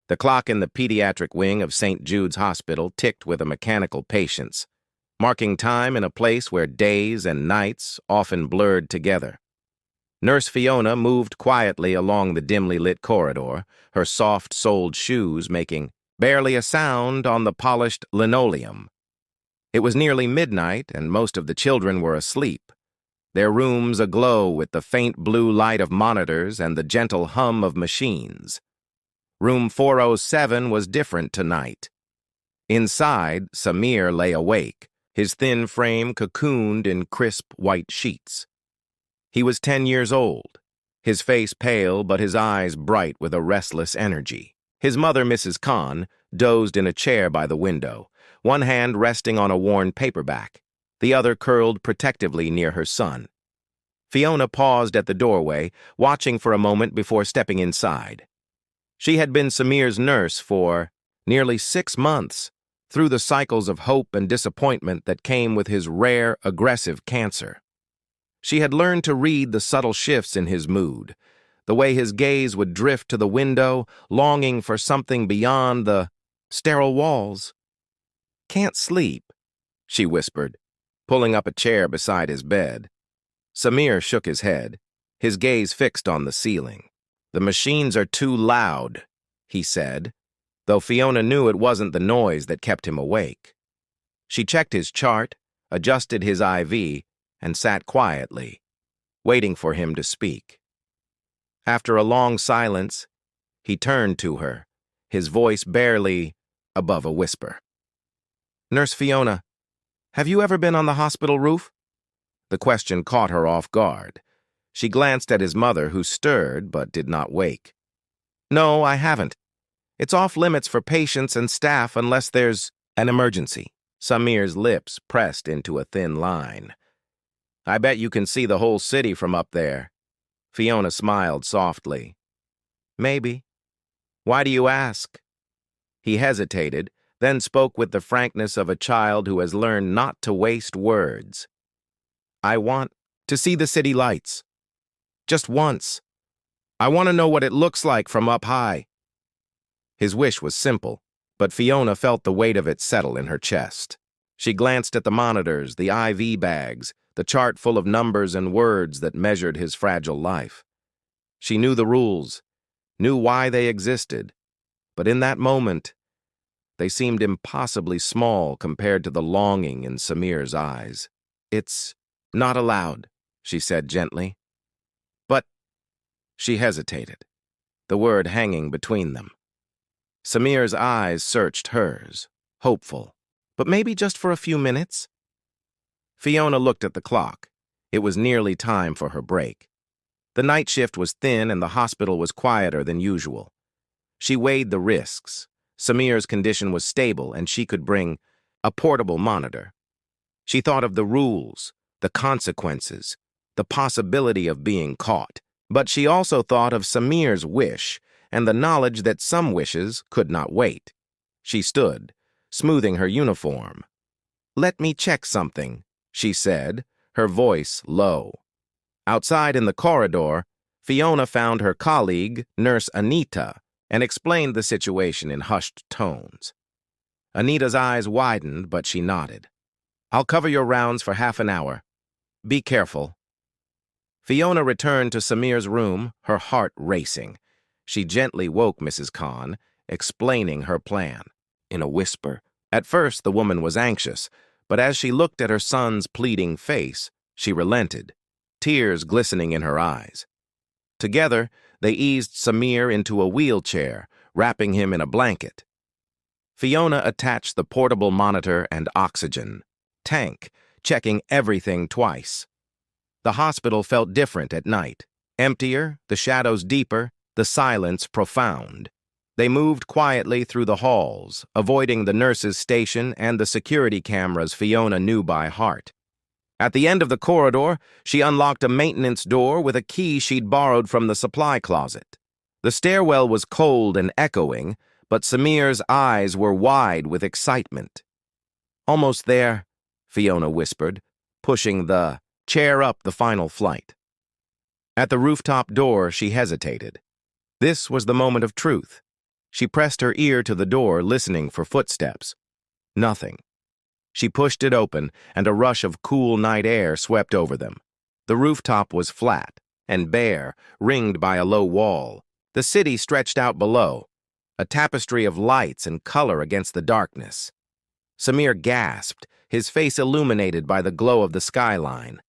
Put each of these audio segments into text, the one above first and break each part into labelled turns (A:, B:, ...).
A: The clock in the pediatric wing of St. Jude's Hospital ticked with a mechanical patience, marking time in a place where days and nights often blurred together. Nurse Fiona moved quietly along the dimly lit corridor, her soft-soled shoes making barely a sound on the polished linoleum. It was nearly midnight, and most of the children were asleep, their rooms aglow with the faint blue light of monitors and the gentle hum of machines. Room 407 was different tonight. Inside, Samir lay awake, his thin frame cocooned in crisp white sheets. He was 10 years old, his face pale but his eyes bright with a restless energy. His mother, Mrs. Khan, dozed in a chair by the window, one hand resting on a worn paperback, the other curled protectively near her son. Fiona paused at the doorway, watching for a moment before stepping inside. She had been Samir's nurse for nearly 6 months, through the cycles of hope and disappointment that came with his rare, aggressive cancer. She had learned to read the subtle shifts in his mood, the way his gaze would drift to the window, longing for something beyond the sterile walls. "Can't sleep," she whispered, pulling up a chair beside his bed. Samir shook his head, his gaze fixed on the ceiling. "The machines are too loud," he said, though Fiona knew it wasn't the noise that kept him awake. She checked his chart, adjusted his IV, and sat quietly, waiting for him to speak. After a long silence, he turned to her, his voice barely above a whisper. "Nurse Fiona, have you ever been on the hospital roof?" The question caught her off guard. She glanced at his mother, who stirred but did not wake. "No, I haven't. It's off limits for patients and staff unless there's an emergency." Samir's lips pressed into a thin line. "I bet you can see the whole city from up there." Fiona smiled softly. "Maybe. Why do you ask?" He hesitated, then spoke with the frankness of a child who has learned not to waste words. "I want to see the city lights. Just once. I want to know what it looks like from up high." His wish was simple, but Fiona felt the weight of it settle in her chest. She glanced at the monitors, the IV bags, the chart full of numbers and words that measured his fragile life. She knew the rules, knew why they existed, but in that moment, they seemed impossibly small compared to the longing in Samir's eyes. "It's not allowed," she said gently. "But—" She hesitated, the word hanging between them. Samir's eyes searched hers, hopeful. "But maybe just for a few minutes?" Fiona looked at the clock. It was nearly time for her break. The night shift was thin and the hospital was quieter than usual. She weighed the risks. Samir's condition was stable and she could bring a portable monitor. She thought of the rules, the consequences, the possibility of being caught. But she also thought of Samir's wish and the knowledge that some wishes could not wait. She stood, smoothing her uniform. "Let me check something," she said, her voice low. Outside in the corridor, Fiona found her colleague, Nurse Anita, and explained the situation in hushed tones. Anita's eyes widened, but she nodded. "I'll cover your rounds for half an hour. Be careful." Fiona returned to Samir's room, her heart racing. She gently woke Mrs. Khan, explaining her plan. In a whisper. At first, the woman was anxious, but as she looked at her son's pleading face, she relented, tears glistening in her eyes. Together, they eased Samir into a wheelchair, wrapping him in a blanket. Fiona attached the portable monitor and oxygen tank, checking everything twice. The hospital felt different at night. Emptier, the shadows deeper, the silence profound. They moved quietly through the halls, avoiding the nurse's station and the security cameras Fiona knew by heart. At the end of the corridor, she unlocked a maintenance door with a key she'd borrowed from the supply closet. The stairwell was cold and echoing, but Samir's eyes were wide with excitement. "Almost there," Fiona whispered, pushing the chair up the final flight. At the rooftop door, she hesitated. This was the moment of truth. She pressed her ear to the door, listening for footsteps. Nothing. She pushed it open, and a rush of cool night air swept over them. The rooftop was flat and bare, ringed by a low wall. The city stretched out below, a tapestry of lights and color against the darkness. Samir gasped, his face illuminated by the glow of the skyline.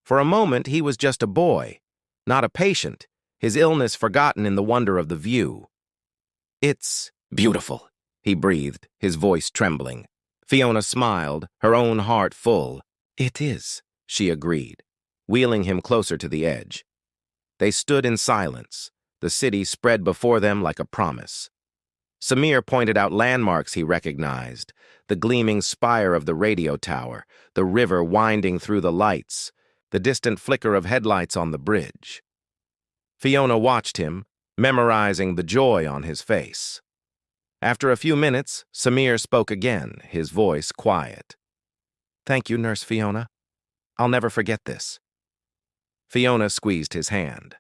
A: For a moment, he was just a boy, not a patient, his illness forgotten in the wonder of the view. "It's beautiful," he breathed, his voice trembling. Fiona smiled, her own heart full. "It is," she agreed, wheeling him closer to the edge. They stood in silence, the city spread before them like a promise. Samir pointed out landmarks he recognized, the gleaming spire of the radio tower, the river winding through the lights, the distant flicker of headlights on the bridge. Fiona watched him, memorizing the joy on his face. After a few minutes, Samir spoke again, his voice quiet. "Thank you, Nurse Fiona. I'll never forget this." Fiona squeezed his hand.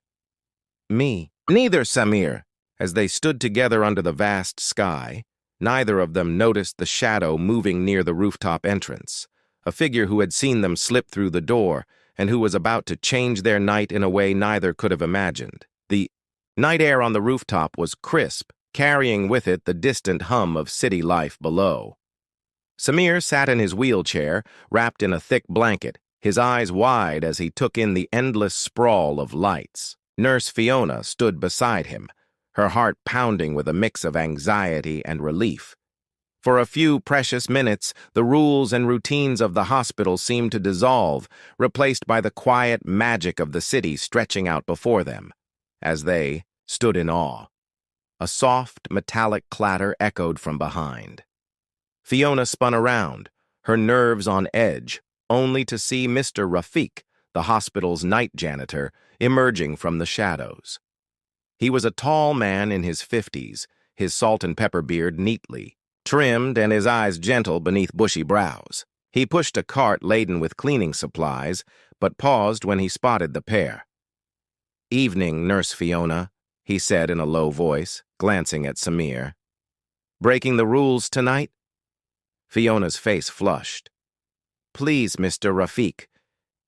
A: "Me, neither, Samir." As they stood together under the vast sky, neither of them noticed the shadow moving near the rooftop entrance, a figure who had seen them slip through the door and who was about to change their night in a way neither could have imagined. The night air on the rooftop was crisp, carrying with it the distant hum of city life below. Samir sat in his wheelchair, wrapped in a thick blanket, his eyes wide as he took in the endless sprawl of lights. Nurse Fiona stood beside him, her heart pounding with a mix of anxiety and relief. For a few precious minutes, the rules and routines of the hospital seemed to dissolve, replaced by the quiet magic of the city stretching out before them. As they stood in awe, a soft, metallic clatter echoed from behind. Fiona spun around, her nerves on edge, only to see Mr. Rafiq, the hospital's night janitor, emerging from the shadows. He was a tall man in his 50s, his salt and pepper beard neatly trimmed and his eyes gentle beneath bushy brows. He pushed a cart laden with cleaning supplies, but paused when he spotted the pair. "Evening, Nurse Fiona," he said in a low voice, glancing at Samir. "Breaking the rules tonight?" Fiona's face flushed. "Please, Mr. Rafiq.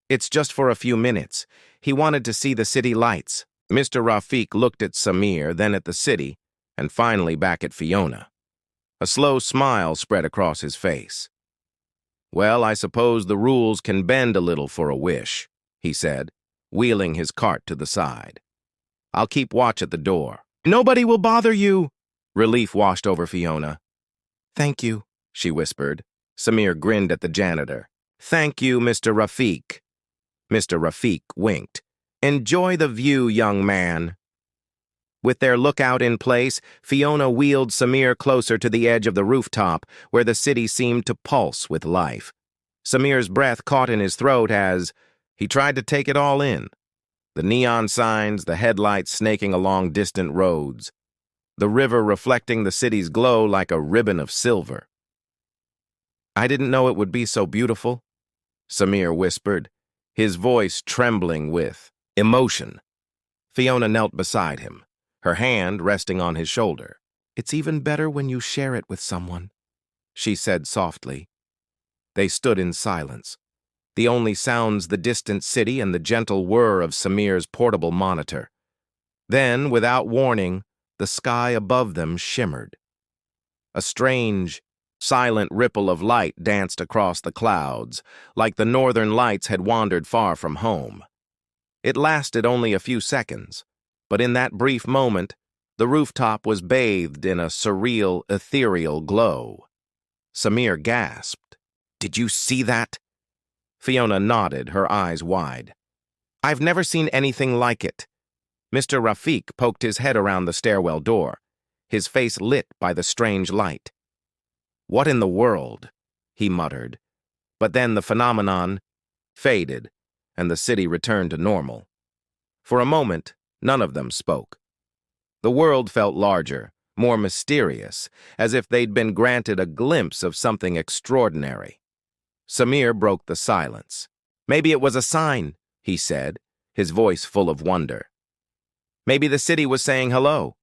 A: It's just for a few minutes. He wanted to see the city lights." Mr. Rafiq looked at Samir, then at the city, and finally back at Fiona. A slow smile spread across his face. "Well, I suppose the rules can bend a little for a wish," he said, wheeling his cart to the side. "I'll keep watch at the door." "Nobody will bother you!" Relief washed over Fiona. "Thank you," she whispered. Samir grinned at the janitor. "Thank you, Mr. Rafiq." Mr. Rafiq winked. "Enjoy the view, young man." With their lookout in place, Fiona wheeled Samir closer to the edge of the rooftop, where the city seemed to pulse with life. Samir's breath caught in his throat as he tried to take it all in. The neon signs, the headlights snaking along distant roads, the river reflecting the city's glow like a ribbon of silver. "I didn't know it would be so beautiful," Samir whispered, his voice trembling with emotion. Fiona knelt beside him, her hand resting on his shoulder. "It's even better when you share it with someone," she said softly. They stood in silence, the only sounds the distant city and the gentle whir of Samir's portable monitor. Then, without warning, the sky above them shimmered. A strange, silent ripple of light danced across the clouds, like the northern lights had wandered far from home. It lasted only a few seconds, but in that brief moment, the rooftop was bathed in a surreal, ethereal glow. Samir gasped. "Did you see that?" Fiona nodded, her eyes wide. "I've never seen anything like it." Mr. Rafiq poked his head around the stairwell door, his face lit by the strange light. "What in the world?" he muttered. But then the phenomenon faded, and the city returned to normal. For a moment, none of them spoke. The world felt larger, more mysterious, as if they'd been granted a glimpse of something extraordinary. Samir broke the silence. "Maybe it was a sign," he said, his voice full of wonder. "Maybe the city was saying hello."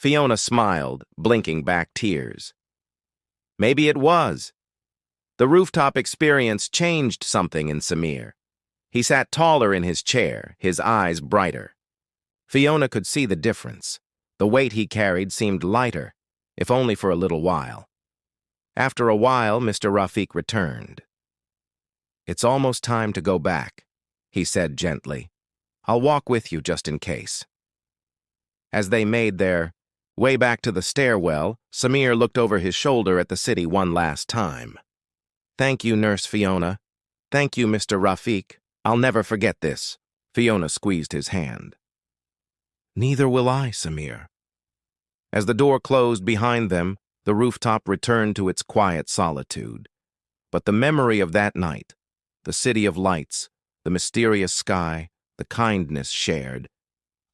A: Fiona smiled, blinking back tears. Maybe it was. The rooftop experience changed something in Samir. He sat taller in his chair, his eyes brighter. Fiona could see the difference. The weight he carried seemed lighter, if only for a little while. After a while, Mr. Rafiq returned. "It's almost time to go back," he said gently. "I'll walk with you just in case." As they made their way back to the stairwell, Samir looked over his shoulder at the city one last time. "Thank you, Nurse Fiona. Thank you, Mr. Rafiq. I'll never forget this." Fiona squeezed his hand. "Neither will I, Samir." As the door closed behind them, the rooftop returned to its quiet solitude. But the memory of that night, the city of lights, the mysterious sky, the kindness shared,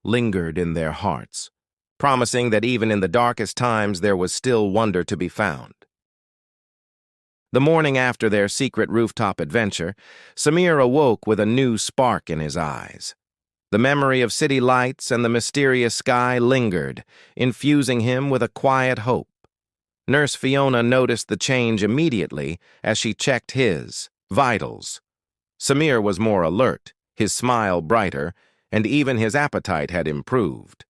A: lingered in their hearts, promising that even in the darkest times there was still wonder to be found. The morning after their secret rooftop adventure, Samir awoke with a new spark in his eyes. The memory of city lights and the mysterious sky lingered, infusing him with a quiet hope. Nurse Fiona noticed the change immediately as she checked his vitals. Samir was more alert, his smile brighter, and even his appetite had improved.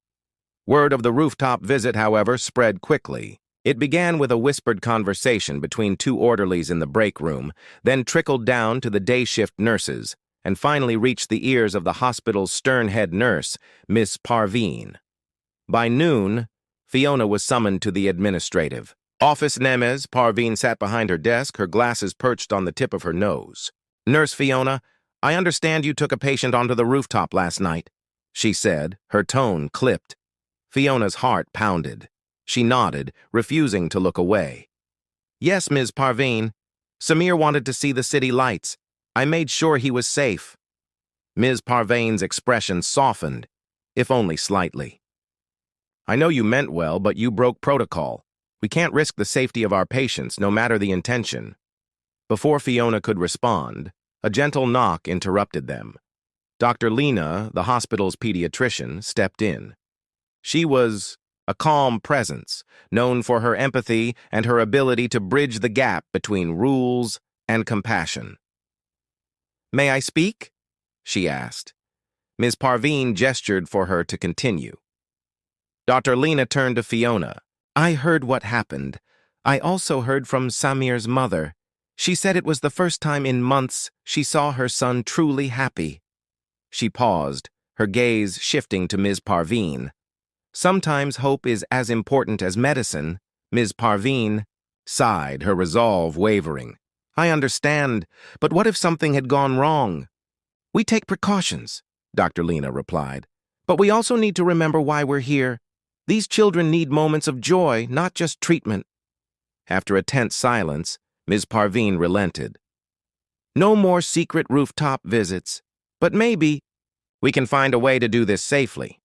A: Word of the rooftop visit, however, spread quickly. It began with a whispered conversation between two orderlies in the break room, then trickled down to the day shift nurses, and finally reached the ears of the hospital's stern head nurse, Miss Parveen. By noon, Fiona was summoned to the administrative office. Nemes Parveen sat behind her desk, her glasses perched on the tip of her nose. "Nurse Fiona, I understand you took a patient onto the rooftop last night," she said, her tone clipped. Fiona's heart pounded. She nodded, refusing to look away. "Yes, Ms. Parveen. Samir wanted to see the city lights. I made sure he was safe." Ms. Parveen's expression softened, if only slightly. "I know you meant well, but you broke protocol. We can't risk the safety of our patients, no matter the intention." Before Fiona could respond, a gentle knock interrupted them. Dr. Lena, the hospital's pediatrician, stepped in. She was a calm presence, known for her empathy and her ability to bridge the gap between rules and compassion. "May I speak?" she asked. Ms. Parveen gestured for her to continue. Dr. Lena turned to Fiona. "I heard what happened. I also heard from Samir's mother. She said it was the first time in months she saw her son truly happy." She paused, her gaze shifting to Ms. Parveen. "Sometimes hope is as important as medicine." Ms. Parveen sighed, her resolve wavering. "I understand, but what if something had gone wrong?" "We take precautions," Dr. Lena replied. "But we also need to remember why we're here. These children need moments of joy, not just treatment." After a tense silence, Ms. Parveen relented. "No more secret rooftop visits, but maybe we can find a way to do this safely.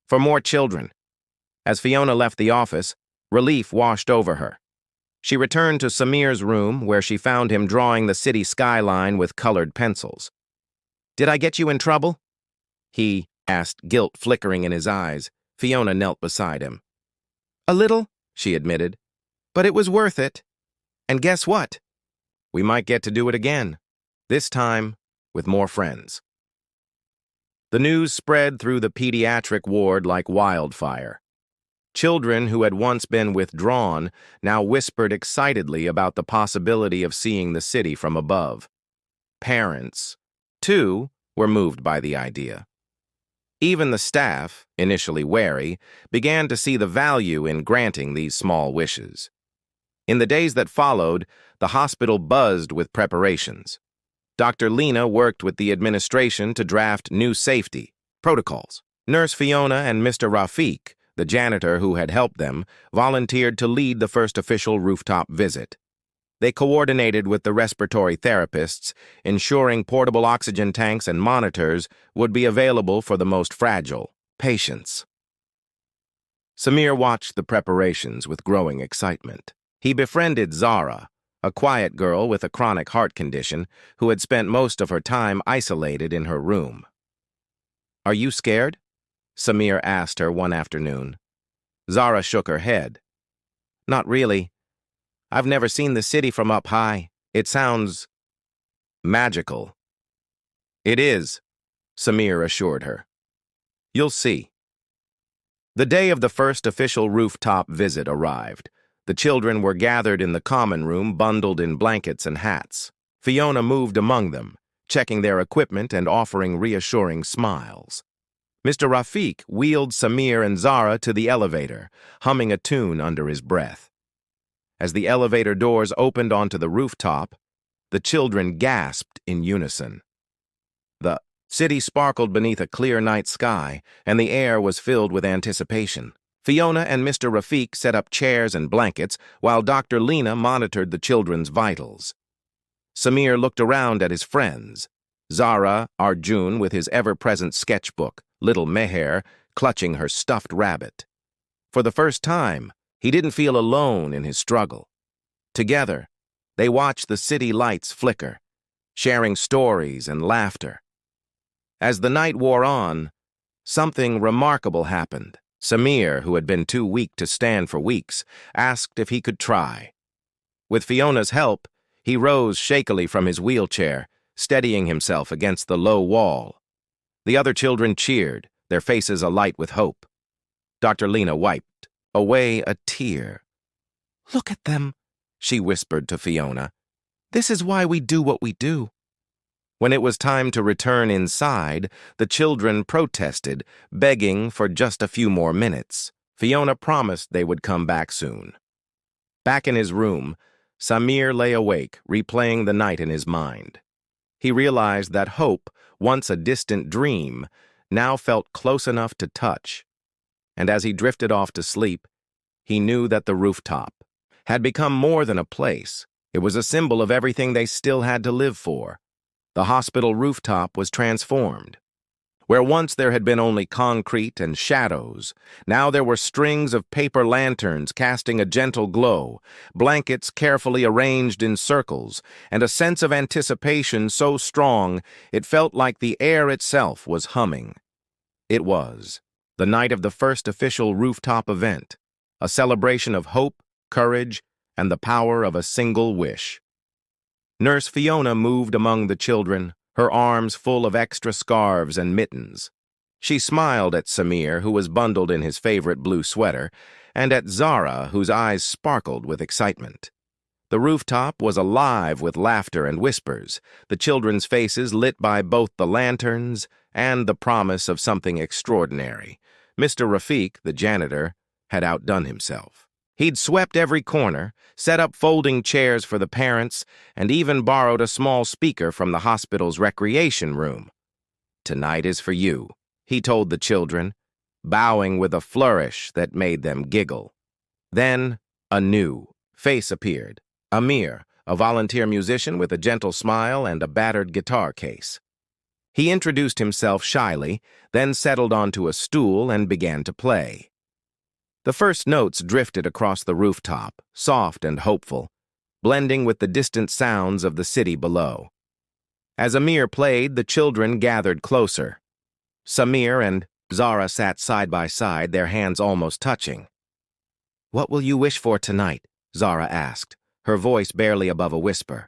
A: For more children." As Fiona left the office, relief washed over her. She returned to Samir's room, where she found him drawing the city skyline with colored pencils. "Did I get you in trouble?" he asked, guilt flickering in his eyes. Fiona knelt beside him. "A little," she admitted, "but it was worth it. And guess what? We might get to do it again, this time with more friends." The news spread through the pediatric ward like wildfire. Children who had once been withdrawn now whispered excitedly about the possibility of seeing the city from above. Parents, too, were moved by the idea. Even the staff, initially wary, began to see the value in granting these small wishes. In the days that followed, the hospital buzzed with preparations. Dr. Lena worked with the administration to draft new safety protocols. Nurse Fiona and Mr. Rafiq, the janitor who had helped them, volunteered to lead the first official rooftop visit. They coordinated with the respiratory therapists, ensuring portable oxygen tanks and monitors would be available for the most fragile patients. Samir watched the preparations with growing excitement. He befriended Zara, a quiet girl with a chronic heart condition who had spent most of her time isolated in her room. "Are you scared?" Samir asked her one afternoon. Zara shook her head. Not really. I've never seen the city from up high. It sounds magical. It is, Samir assured her. You'll see. The day of the first official rooftop visit arrived. The children were gathered in the common room, bundled in blankets and hats. Fiona moved among them, checking their equipment and offering reassuring smiles. Mr. Rafiq wheeled Samir and Zara to the elevator, humming a tune under his breath. As the elevator doors opened onto the rooftop, the children gasped in unison. The city sparkled beneath a clear night sky, and the air was filled with anticipation. Fiona and Mr. Rafiq set up chairs and blankets, while Dr. Lena monitored the children's vitals. Samir looked around at his friends. Zara, Arjun with his ever-present sketchbook, little Meher, clutching her stuffed rabbit. For the first time, he didn't feel alone in his struggle. Together, they watched the city lights flicker, sharing stories and laughter. As the night wore on, something remarkable happened. Samir, who had been too weak to stand for weeks, asked if he could try. With Fiona's help, he rose shakily from his wheelchair, steadying himself against the low wall. The other children cheered, their faces alight with hope. Dr. Lena wiped away a tear. "Look at them," she whispered to Fiona. "This is why we do what we do." When it was time to return inside, the children protested, begging for just a few more minutes. Fiona promised they would come back soon. Back in his room, Samir lay awake, replaying the night in his mind. He realized that hope, once a distant dream, now felt close enough to touch. And as he drifted off to sleep, he knew that the rooftop had become more than a place. It was a symbol of everything they still had to live for. The hospital rooftop was transformed. Where once there had been only concrete and shadows, now there were strings of paper lanterns casting a gentle glow, blankets carefully arranged in circles, and a sense of anticipation so strong it felt like the air itself was humming. It was the night of the first official rooftop event, a celebration of hope, courage, and the power of a single wish. Nurse Fiona moved among the children, her arms full of extra scarves and mittens. She smiled at Samir, who was bundled in his favorite blue sweater, and at Zara, whose eyes sparkled with excitement. The rooftop was alive with laughter and whispers, the children's faces lit by both the lanterns and the promise of something extraordinary. Mr. Rafiq, the janitor, had outdone himself. He'd swept every corner, set up folding chairs for the parents, and even borrowed a small speaker from the hospital's recreation room. "Tonight is for you," he told the children, bowing with a flourish that made them giggle. Then a new face appeared, Amir, a volunteer musician with a gentle smile and a battered guitar case. He introduced himself shyly, then settled onto a stool and began to play. The first notes drifted across the rooftop, soft and hopeful, blending with the distant sounds of the city below. As Amir played, the children gathered closer. Samir and Zara sat side by side, their hands almost touching. "What will you wish for tonight?" Zara asked, her voice barely above a whisper.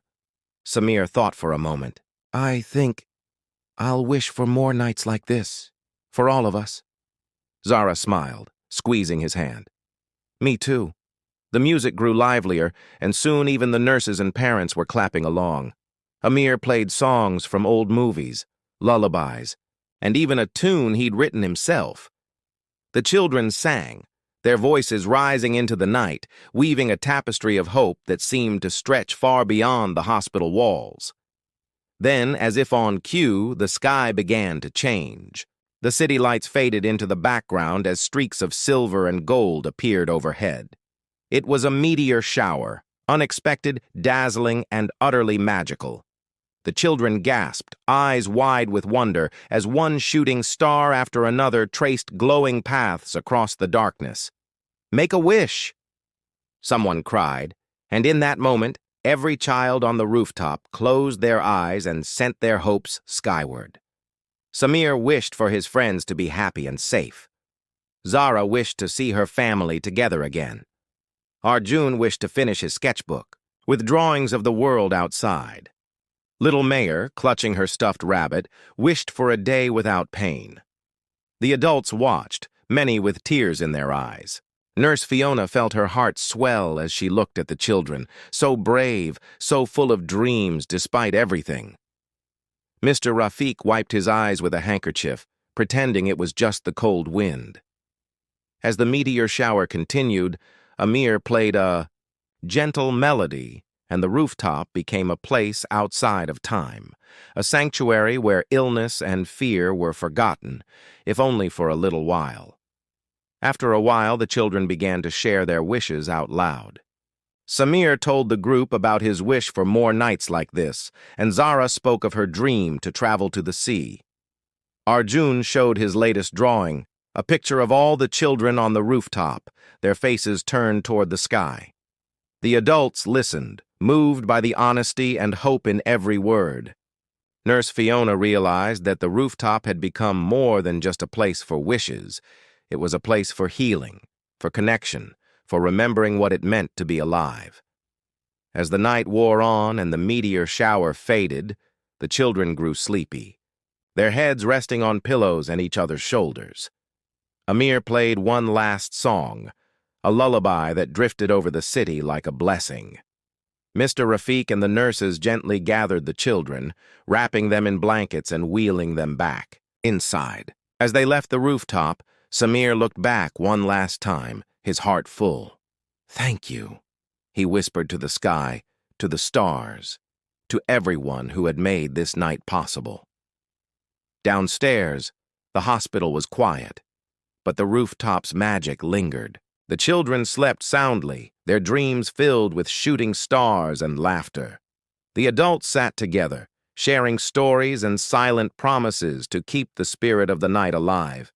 A: Samir thought for a moment. "I think I'll wish for more nights like this, for all of us." Zara smiled, squeezing his hand. "Me too." The music grew livelier, and soon even the nurses and parents were clapping along. Amir played songs from old movies, lullabies, and even a tune he'd written himself. The children sang, their voices rising into the night, weaving a tapestry of hope that seemed to stretch far beyond the hospital walls. Then, as if on cue, the sky began to change. The city lights faded into the background as streaks of silver and gold appeared overhead. It was a meteor shower, unexpected, dazzling, and utterly magical. The children gasped, eyes wide with wonder, as one shooting star after another traced glowing paths across the darkness. "Make a wish!" someone cried, and in that moment, every child on the rooftop closed their eyes and sent their hopes skyward. Samir wished for his friends to be happy and safe. Zara wished to see her family together again. Arjun wished to finish his sketchbook, with drawings of the world outside. Little Mayor, clutching her stuffed rabbit, wished for a day without pain. The adults watched, many with tears in their eyes. Nurse Fiona felt her heart swell as she looked at the children, so brave, so full of dreams despite everything. Mr. Rafiq wiped his eyes with a handkerchief, pretending it was just the cold wind. As the meteor shower continued, Amir played a gentle melody, and the rooftop became a place outside of time, a sanctuary where illness and fear were forgotten, if only for a little while. After a while, the children began to share their wishes out loud. Samir told the group about his wish for more nights like this, and Zara spoke of her dream to travel to the sea. Arjun showed his latest drawing, a picture of all the children on the rooftop, their faces turned toward the sky. The adults listened, moved by the honesty and hope in every word. Nurse Fiona realized that the rooftop had become more than just a place for wishes. It was a place for healing, for connection, for remembering what it meant to be alive. As the night wore on and the meteor shower faded, the children grew sleepy, their heads resting on pillows and each other's shoulders. Amir played one last song, a lullaby that drifted over the city like a blessing. Mr. Rafiq and the nurses gently gathered the children, wrapping them in blankets and wheeling them back inside. As they left the rooftop, Samir looked back one last time, his heart full. "Thank you," he whispered to the sky, to the stars, to everyone who had made this night possible. Downstairs, the hospital was quiet, but the rooftop's magic lingered. The children slept soundly, their dreams filled with shooting stars and laughter. The adults sat together, sharing stories and silent promises to keep the spirit of the night alive.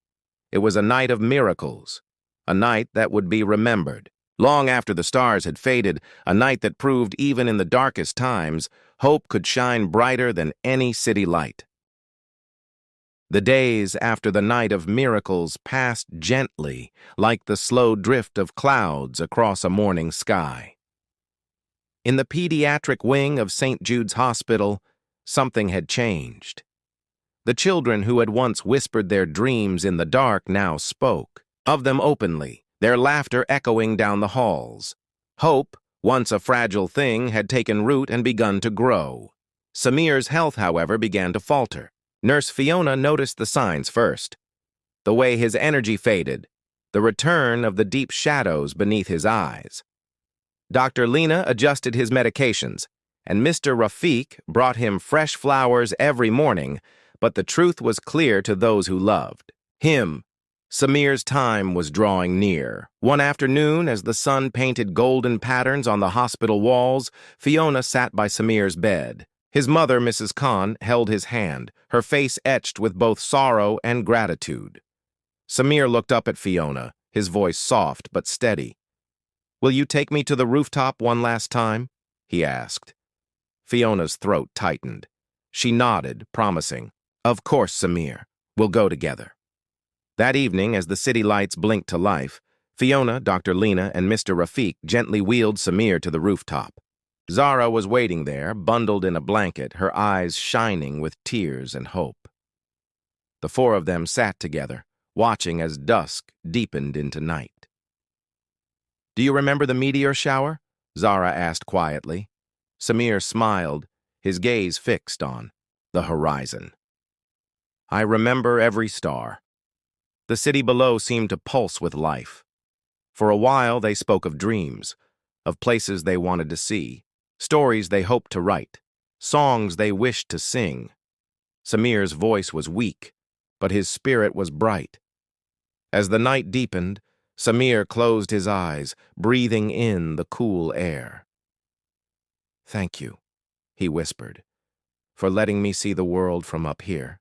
A: It was a night of miracles, a night that would be remembered. Long after the stars had faded, a night that proved even in the darkest times, hope could shine brighter than any city light. The days after the night of miracles passed gently, like the slow drift of clouds across a morning sky. In the pediatric wing of St. Jude's Hospital, something had changed. The children who had once whispered their dreams in the dark now spoke, of them openly, their laughter echoing down the halls. Hope, once a fragile thing, had taken root and begun to grow. Samir's health, however, began to falter. Nurse Fiona noticed the signs first. The way his energy faded, the return of the deep shadows beneath his eyes. Dr. Lena adjusted his medications, and Mr. Rafiq brought him fresh flowers every morning, but the truth was clear to those who loved him. Samir's time was drawing near. One afternoon, as the sun painted golden patterns on the hospital walls, Fiona sat by Samir's bed. His mother, Mrs. Khan, held his hand, her face etched with both sorrow and gratitude. Samir looked up at Fiona, his voice soft but steady. "Will you take me to the rooftop one last time?" he asked. Fiona's throat tightened. She nodded, promising, "Of course, Samir. We'll go together." That evening, as the city lights blinked to life, Fiona, Dr. Lena, and Mr. Rafiq gently wheeled Samir to the rooftop. Zara was waiting there, bundled in a blanket, her eyes shining with tears and hope. The four of them sat together, watching as dusk deepened into night. "Do you remember the meteor shower?" Zara asked quietly. Samir smiled, his gaze fixed on the horizon. "I remember every star." The city below seemed to pulse with life. For a while they spoke of dreams, of places they wanted to see, stories they hoped to write, songs they wished to sing. Samir's voice was weak, but his spirit was bright. As the night deepened, Samir closed his eyes, breathing in the cool air. "Thank you," he whispered, "for letting me see the world from up here."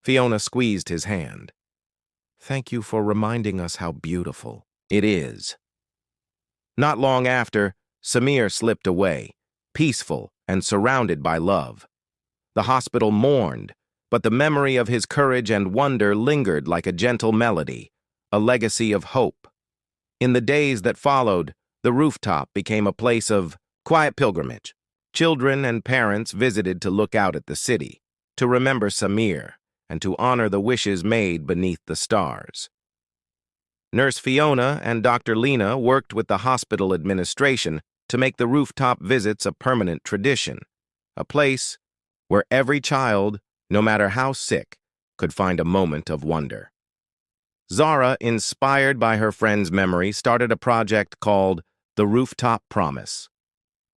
A: Fiona squeezed his hand. "Thank you for reminding us how beautiful it is." Not long after, Samir slipped away, peaceful and surrounded by love. The hospital mourned, but the memory of his courage and wonder lingered like a gentle melody, a legacy of hope. In the days that followed, the rooftop became a place of quiet pilgrimage. Children and parents visited to look out at the city, to remember Samir, and to honor the wishes made beneath the stars. Nurse Fiona and Dr. Lena worked with the hospital administration to make the rooftop visits a permanent tradition, a place where every child, no matter how sick, could find a moment of wonder. Zara, inspired by her friend's memory, started a project called the Rooftop Promise.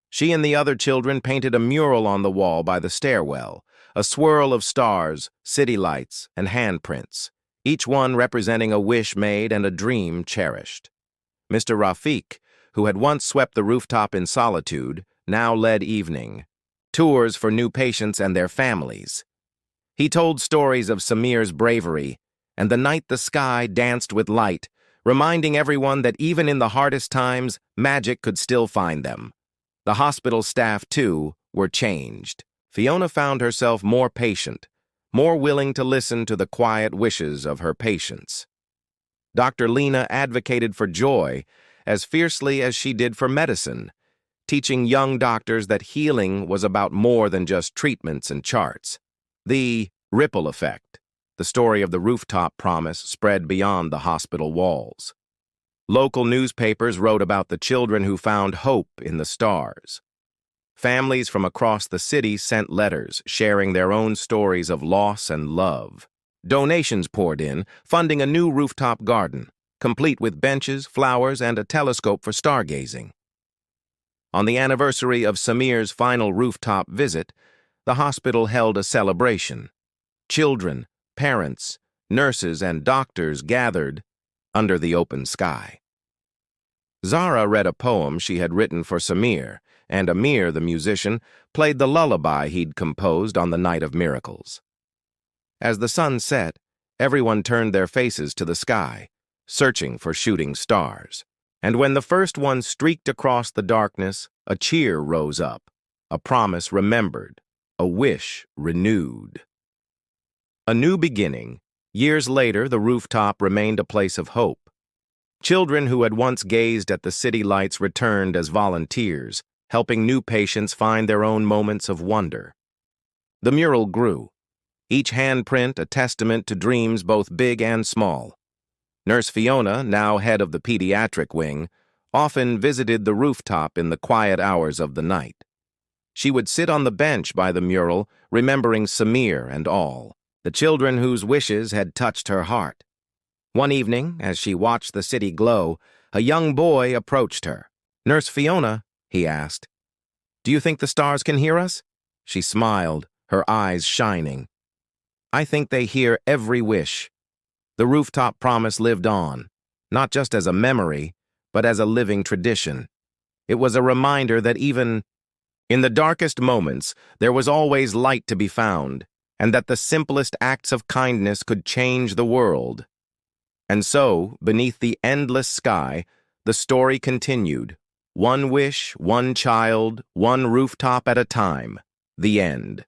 A: She and the other children painted a mural on the wall by the stairwell, a swirl of stars, city lights, and handprints, each one representing a wish made and a dream cherished. Mr. Rafiq, who had once swept the rooftop in solitude, now led evening tours for new patients and their families. He told stories of Samir's bravery, and the night the sky danced with light, reminding everyone that even in the hardest times, magic could still find them. The hospital staff, too, were changed. Fiona found herself more patient, more willing to listen to the quiet wishes of her patients. Dr. Lena advocated for joy as fiercely as she did for medicine, teaching young doctors that healing was about more than just treatments and charts. The ripple effect, the story of the Rooftop Promise, spread beyond the hospital walls. Local newspapers wrote about the children who found hope in the stars. Families from across the city sent letters sharing their own stories of loss and love. Donations poured in, funding a new rooftop garden, complete with benches, flowers, and a telescope for stargazing. On the anniversary of Samir's final rooftop visit, the hospital held a celebration. Children, parents, nurses, and doctors gathered under the open sky. Zara read a poem she had written for Samir, and Amir, the musician, played the lullaby he'd composed on the night of miracles. As the sun set, everyone turned their faces to the sky, searching for shooting stars. And when the first one streaked across the darkness, a cheer rose up, a promise remembered, a wish renewed. A new beginning. Years later, the rooftop remained a place of hope. Children who had once gazed at the city lights returned as volunteers, helping new patients find their own moments of wonder. The mural grew, each handprint a testament to dreams both big and small. Nurse Fiona, now head of the pediatric wing, often visited the rooftop in the quiet hours of the night. She would sit on the bench by the mural, remembering Samir and all, the children whose wishes had touched her heart. One evening, as she watched the city glow, a young boy approached her. "Nurse Fiona," he asked, "do you think the stars can hear us?" She smiled, her eyes shining. "I think they hear every wish." The Rooftop Promise lived on, not just as a memory, but as a living tradition. It was a reminder that even in the darkest moments, there was always light to be found, and that the simplest acts of kindness could change the world. And so, beneath the endless sky, the story continued. One wish, one child, one rooftop at a time. The end.